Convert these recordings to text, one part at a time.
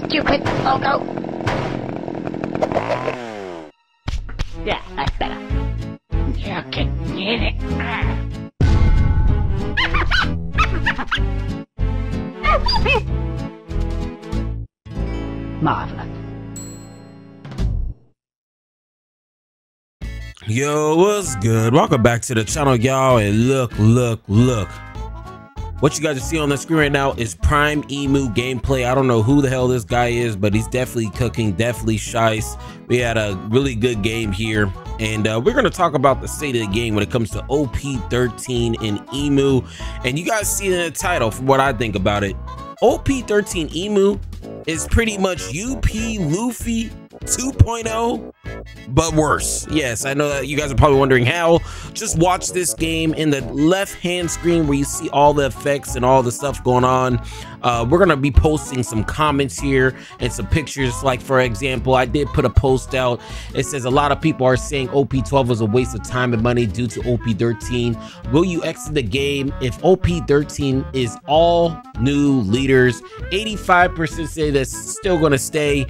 Stupid logo. Yeah, that's better. You can get it. Marvelous. Yo, what's good? Welcome back to the channel, y'all. And look. What you guys are seeing on the screen right now is Prime Emu gameplay. I don't know who the hell this guy is, but he's definitely cooking, definitely shice. We had a really good game here, and we're going to talk about the state of the game when it comes to OP13 and Emu. And you guys see in the title, from what I think about it, OP13 Imu is pretty much Luffy 2.0, but worse. Yes, I know that you guys are probably wondering how. Just watch this game. In the left hand screen where you see all the effects and all the stuff going on, we're gonna be posting some comments here and some pictures. Like, for example, I did put a post out. It says a lot of people are saying OP12 was a waste of time and money due to OP13. Will you exit the game if OP13 is all new leaders? 85% say that's still gonna stay.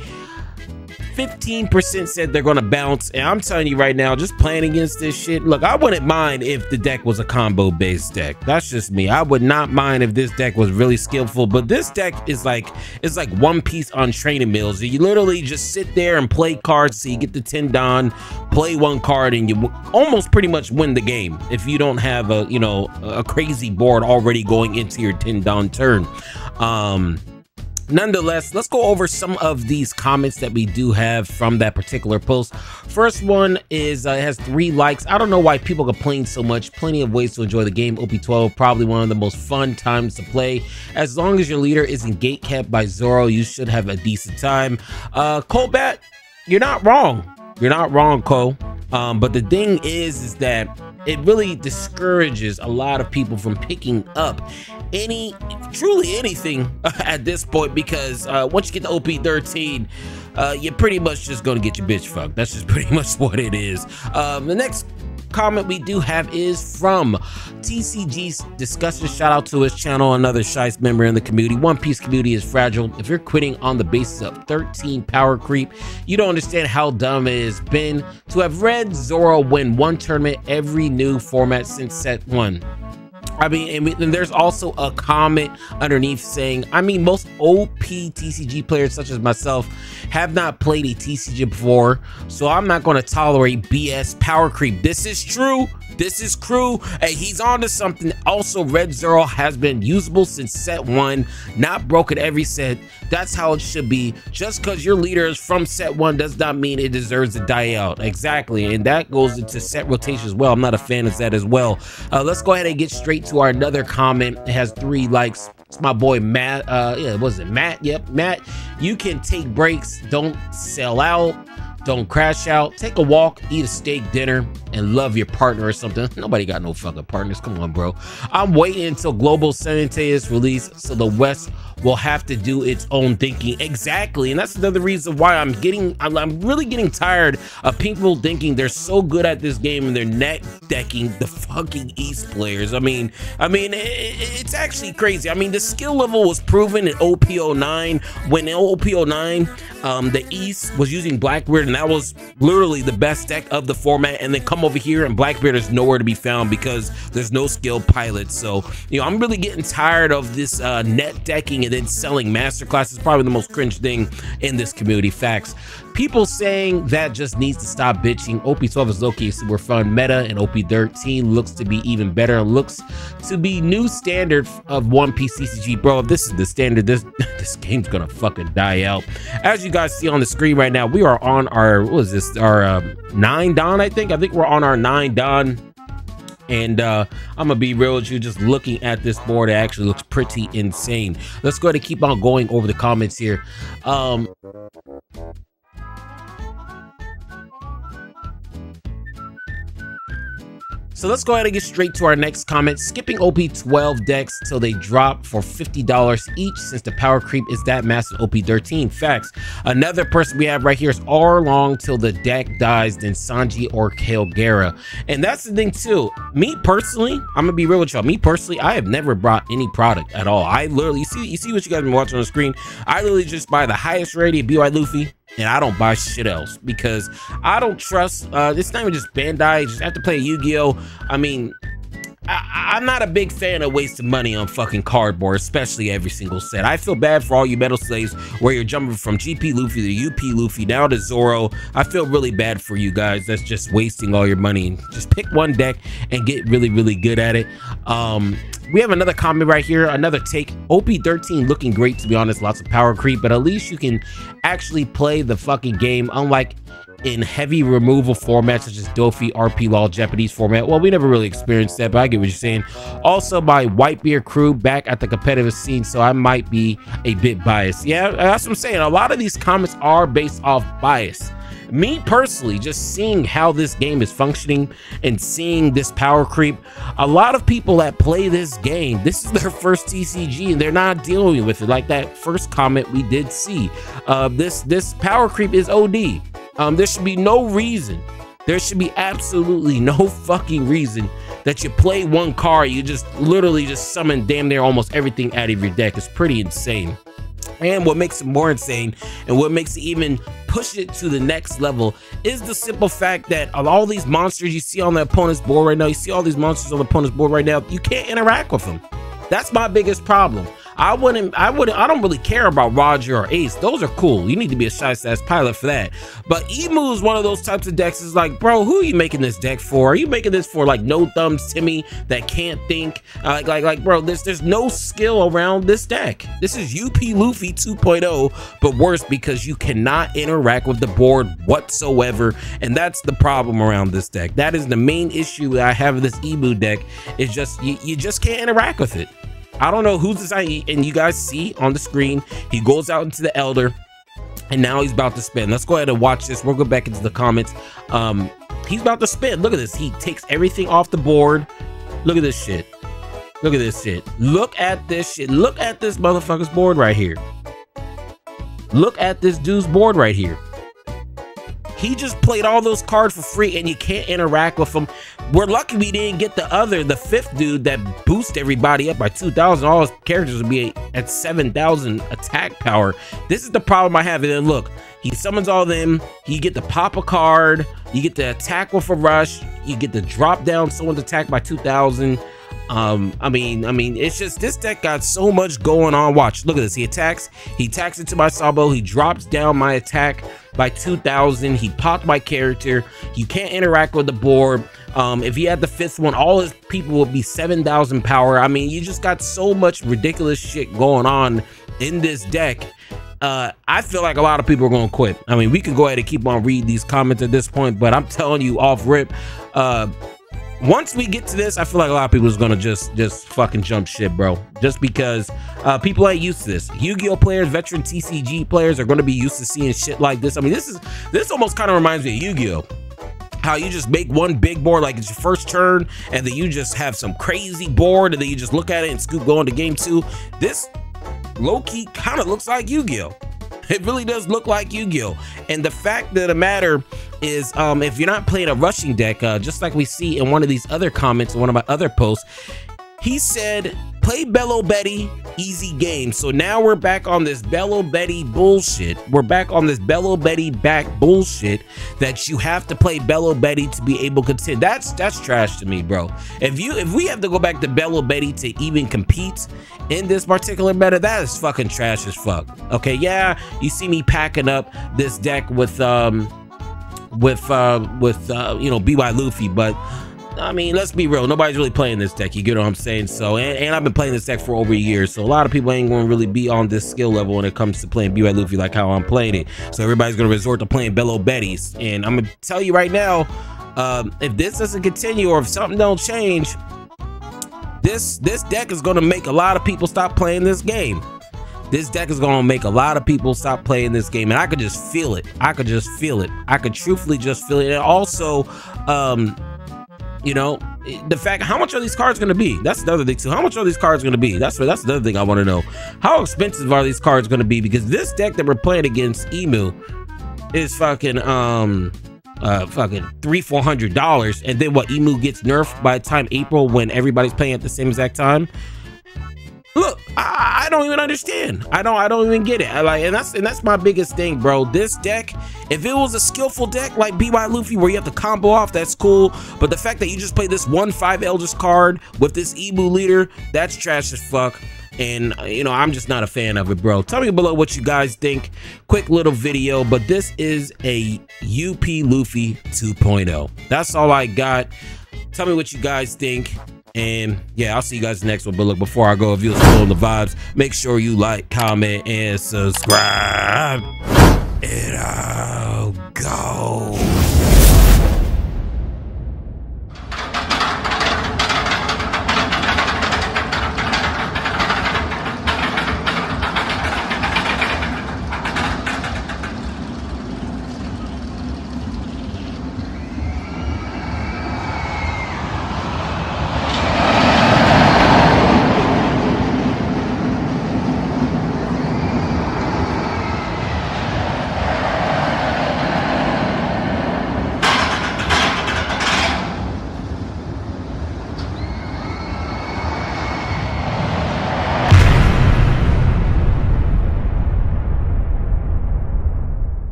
15% said they're gonna bounce, and I'm telling you right now, just playing against this shit, look, I wouldn't mind if the deck was a combo based deck. That's just me. I would not mind if this deck was really skillful, but this deck is like, it's like One Piece on training mills. You literally just sit there and play cards so you get the 10 Don, play one card, and you almost pretty much win the game if you don't have a, you know, a crazy board already going into your 10 Don turn. Nonetheless, let's go over some of these comments that we do have from that particular post. First one is it has 3 likes. I don't know why people complain so much. Plenty of ways to enjoy the game. OP12, probably one of the most fun times to play. As long as your leader isn't gatekept by Zoro, you should have a decent time. Colbat, you're not wrong. You're not wrong, Cole. But the thing is that it really discourages a lot of people from picking up truly anything at this point, because once you get to OP13, you're pretty much just gonna get your bitch fucked. That's just pretty much what it is. The next comment we do have is from TCG's Discussion. Shout out to his channel, another shice member in the community. One Piece community is fragile. If you're quitting on the basis of 13 power creep, you don't understand how dumb it has been to have read Zoro win one tournament every new format since set 1. I mean, and there's also a comment underneath saying, I mean, most OP TCG players such as myself have not played a TCG before, so I'm not going to tolerate BS power creep. This is true. This is true. Hey, he's on to something. Also, Red Zero has been usable since set 1, not broken every set. That's how it should be. Just because your leader is from set 1 does not mean it deserves to die out. Exactly, and that goes into set rotation as well. I'm not a fan of that as well. Let's go ahead and get straight to our another comment. It has 3 likes. It's my boy Matt. Yeah, was it Matt? Yep, Matt. You can take breaks. Don't sell out. Don't crash out. Take a walk, eat a steak dinner, and love your partner or something. Nobody got no fucking partners. Come on, bro. I'm waiting until Global Senate is released so the West will have to do its own thinking. Exactly, and that's another reason why I'm really getting tired of people thinking they're so good at this game and they're net decking the fucking East players. I mean, it's actually crazy. I mean, the skill level was proven in OP09 when in OP09 the East was using Blackbeard, and that was literally the best deck of the format. And then come over here and Blackbeard is nowhere to be found because there's no skill pilot. So, you know, I'm really getting tired of this net decking and then selling masterclass. Is probably the most cringe thing in this community. Facts. People saying that just needs to stop bitching. OP12 is low-key super fun meta, and OP13 looks to be even better. Looks to be new standard of One Piece CCG. Bro, if this is the standard, this game's gonna fucking die out. As you guys see on the screen right now, we are on our, what is this, our 9 Don, I think we're on our 9 Don. And I'm gonna be real with you, just looking at this board, it actually looks pretty insane. Let's go ahead and keep on going over the comments here. So let's go ahead and get straight to our next comment. Skipping OP12 decks till they drop for $50 each, since the power creep is that massive. OP13 facts. Another person we have right here is Arlong till the deck dies, then Sanji or Kalgera. And that's the thing too. Me personally, I'm gonna be real with y'all. Me personally, I have never brought any product at all. I literally, you see what you guys been watching on the screen. I literally just buy the highest rated BY Luffy, and I don't buy shit else because I don't trust, it's not even just Bandai. You just have to play Yu-Gi-Oh! I mean, I'm not a big fan of wasting money on fucking cardboard, especially every single set. I feel bad for all you metal slaves where you're jumping from GP Luffy to UP Luffy down to Zoro. I feel really bad for you guys that's just wasting all your money. Just pick one deck and get really, really good at it. We have another comment right here, another take. OP13 looking great, to be honest, lots of power creep, but at least you can actually play the fucking game, unlike in heavy removal formats such as Dofi, RP Law, Japanese format. Well, we never really experienced that, but I get what you're saying. Also, my Whitebeard crew back at the competitive scene, so I might be a bit biased. Yeah, that's what I'm saying. A lot of these comments are based off bias. Me personally, just seeing how this game is functioning and seeing this power creep, a lot of people that play this game, this is their first TCG and they're not dealing with it. Like that first comment we did see, this power creep is OD. There should be no reason, there should be absolutely no fucking reason that you play one card, you just literally just summon damn near almost everything out of your deck. It's pretty insane. And what makes it more insane, and what makes it even push it to the next level, is the simple fact that of all these monsters you see on the opponent's board right now, you see all these monsters on the opponent's board right now, you can't interact with them. That's my biggest problem. I don't really care about Roger or Ace. Those are cool. You need to be a shy-ass pilot for that. But Imu is one of those types of decks. It's like, bro, who are you making this deck for? Are you making this for like no thumbs Timmy that can't think? Like, bro, there's no skill around this deck. This is UP Luffy 2.0, but worse because you cannot interact with the board whatsoever. And that's the problem around this deck. That is the main issue that I have with this Imu deck. Is just you just can't interact with it. I don't know who's designing, and you guys see on the screen, he goes out into the Elder, and now he's about to spin. Let's go ahead and watch this. We'll go back into the comments. He's about to spin. Look at this. He takes everything off the board. Look at this shit. Look at this shit. Look at this shit. Look at this motherfucker's board right here. Look at this dude's board right here. He just played all those cards for free and you can't interact with them. We're lucky we didn't get the fifth dude that boosts everybody up by 2,000. All his characters would be at 7,000 attack power. This is the problem I have. And then look, he summons all of them. You get to pop a card. You get to attack with a rush. You get to drop down someone's attack by 2,000. I mean, it's just this deck got so much going on. Watch, look at this. He attacks into my Sabo. He drops down my attack by 2,000. He popped my character. You can't interact with the board. If he had the fifth one, all his people would be 7,000 power. I mean, you just got so much ridiculous shit going on in this deck. I feel like a lot of people are gonna quit. I mean, we can go ahead and keep on reading these comments at this point, but I'm telling you off rip, once we get to this, I feel like a lot of people is gonna just fucking jump ship, bro. Just because people ain't used to this. Yu-Gi-Oh players, veteran TCG players are gonna be used to seeing shit like this. I mean, this almost kind of reminds me of Yu-Gi-Oh. How you just make one big board like it's your first turn, and then you just have some crazy board, and then you just look at it and scoop go into game 2. This low-key kind of looks like Yu-Gi-Oh. It really does look like Yu-Gi-Oh. And the fact of the matter is, if you're not playing a rushing deck, just like we see in one of these other comments in one of my other posts, he said, play Bello Betty, easy game. So now we're back on this Bello Betty bullshit. We're back on this Bello Betty back bullshit that you have to play Bello Betty to be able to contend. That's trash to me, bro. If we have to go back to Bello Betty to even compete in this particular meta, that is fucking trash as fuck. Okay, yeah, you see me packing up this deck with you know, BY Luffy, but I mean, let's be real, nobody's really playing this deck, you get what I'm saying? So, and I've been playing this deck for over a year, so a lot of people ain't gonna really be on this skill level when it comes to playing BY Luffy like how I'm playing it. So everybody's gonna resort to playing Bello Betties, and I'm gonna tell you right now, if this doesn't continue or if something don't change, this deck is gonna make a lot of people stop playing this game. This deck is gonna make a lot of people stop playing this game, and I could just feel it. I could just feel it. I could truthfully just feel it. And also, You know, the fact, how much are these cards going to be? That's the other thing too. How much are these cards going to be? That's the other thing I want to know. How expensive are these cards going to be? Because this deck that we're playing against, Imu, is fucking $300-400, and then what, Imu gets nerfed by the time April when everybody's playing at the same exact time. Look, I don't even understand. I don't even get it. And that's my biggest thing, bro. This deck, if it was a skillful deck like BY Luffy where you have to combo off, that's cool. But the fact that you just play this 1/5 Elders card with this Imu leader, that's trash as fuck. And you know, I'm just not a fan of it, bro. Tell me below what you guys think. Quick little video, but this is a UP Luffy 2.0. That's all I got. Tell me what you guys think. And yeah, I'll see you guys next one. But look, before I go, if you're feeling the vibes, make sure you like, comment, and subscribe. And I'll go.